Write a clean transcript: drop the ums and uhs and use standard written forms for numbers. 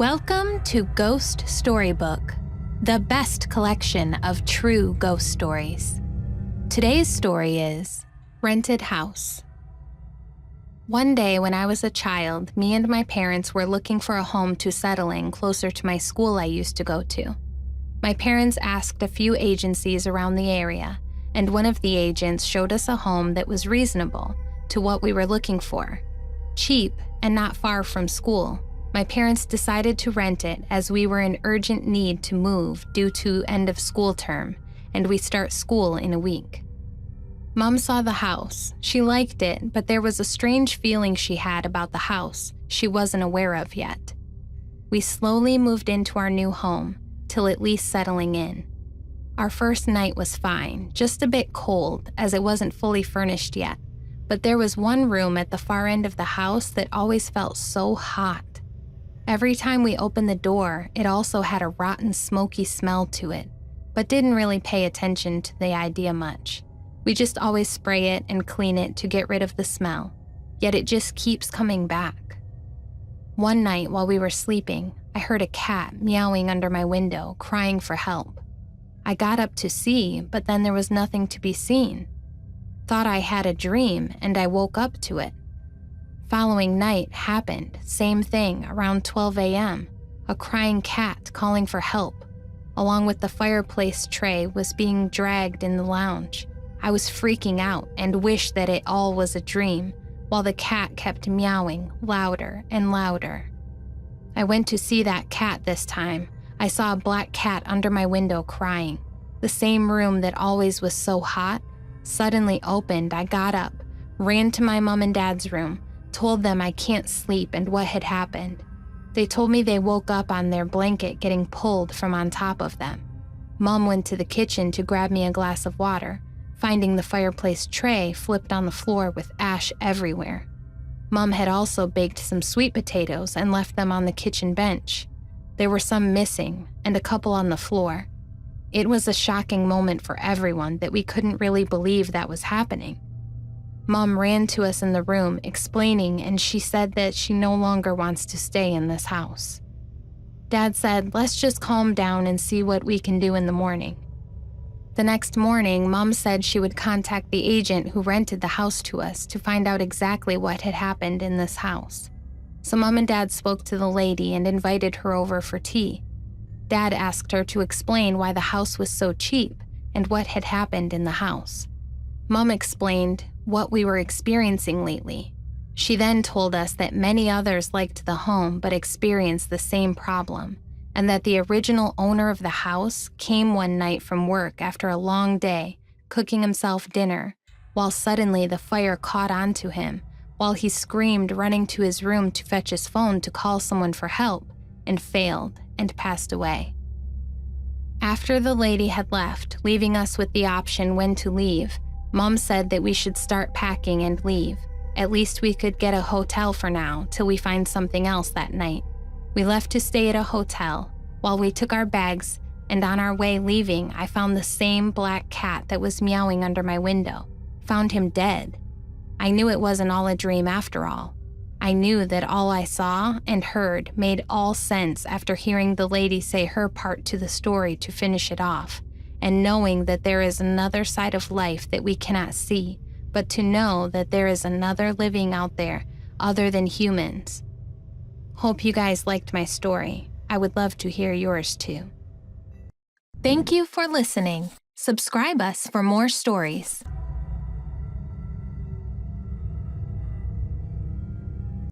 Welcome to Ghost Storybook, the best collection of true ghost stories. Today's story is Rented House. One day when I was a child, me and my parents were looking for a home to settle in closer to my school I used to go to. My parents asked a few agencies around the area, and one of the agents showed us a home that was reasonable to what we were looking for. Cheap and not far from school. My parents decided to rent it as we were in urgent need to move due to end of school term, and we start school in a week. Mom saw the house. She liked it, but there was a strange feeling she had about the house she wasn't aware of yet. We slowly moved into our new home, till at least settling in. Our first night was fine, just a bit cold as it wasn't fully furnished yet, but there was one room at the far end of the house that always felt so hot. Every time we opened the door, it also had a rotten, smoky smell to it, but didn't really pay attention to the idea much. We just always spray it and clean it to get rid of the smell, yet it just keeps coming back. One night while we were sleeping, I heard a cat meowing under my window, crying for help. I got up to see, but then there was nothing to be seen. Thought I had a dream, and I woke up to it. Following night happened, same thing, around 12 a.m. A crying cat calling for help, along with the fireplace tray was being dragged in the lounge. I was freaking out and wished that it all was a dream, while the cat kept meowing louder and louder. I went to see that cat this time. I saw a black cat under my window crying. The same room that always was so hot suddenly opened. I got up, ran to my mom and dad's room, told them I can't sleep and what had happened. They told me they woke up on their blanket getting pulled from on top of them. Mom went to the kitchen to grab me a glass of water, finding the fireplace tray flipped on the floor with ash everywhere. Mom had also baked some sweet potatoes and left them on the kitchen bench. There were some missing and a couple on the floor. It was a shocking moment for everyone that we couldn't really believe that was happening. Mom ran to us in the room, explaining, and she said that she no longer wants to stay in this house. Dad said, let's just calm down and see what we can do in the morning. The next morning, Mom said she would contact the agent who rented the house to us to find out exactly what had happened in this house. So Mom and Dad spoke to the lady and invited her over for tea. Dad asked her to explain why the house was so cheap and what had happened in the house. Mom explained what we were experiencing lately. She then told us that many others liked the home but experienced the same problem, and that the original owner of the house came one night from work after a long day, cooking himself dinner, while suddenly the fire caught on to him, while he screamed, running to his room to fetch his phone to call someone for help, and failed and passed away. After the lady had left, leaving us with the option when to leave, Mom said that we should start packing and leave. At least we could get a hotel for now till we find something else that night. We left to stay at a hotel. While we took our bags, and on our way leaving, I found the same black cat that was meowing under my window. Found him dead. I knew it wasn't all a dream after all. I knew that all I saw and heard made all sense after hearing the lady say her part to the story to finish it off, and knowing that there is another side of life that we cannot see, but to know that there is another living out there other than humans. Hope you guys liked my story. I would love to hear yours too. Thank you for listening. Subscribe us for more stories.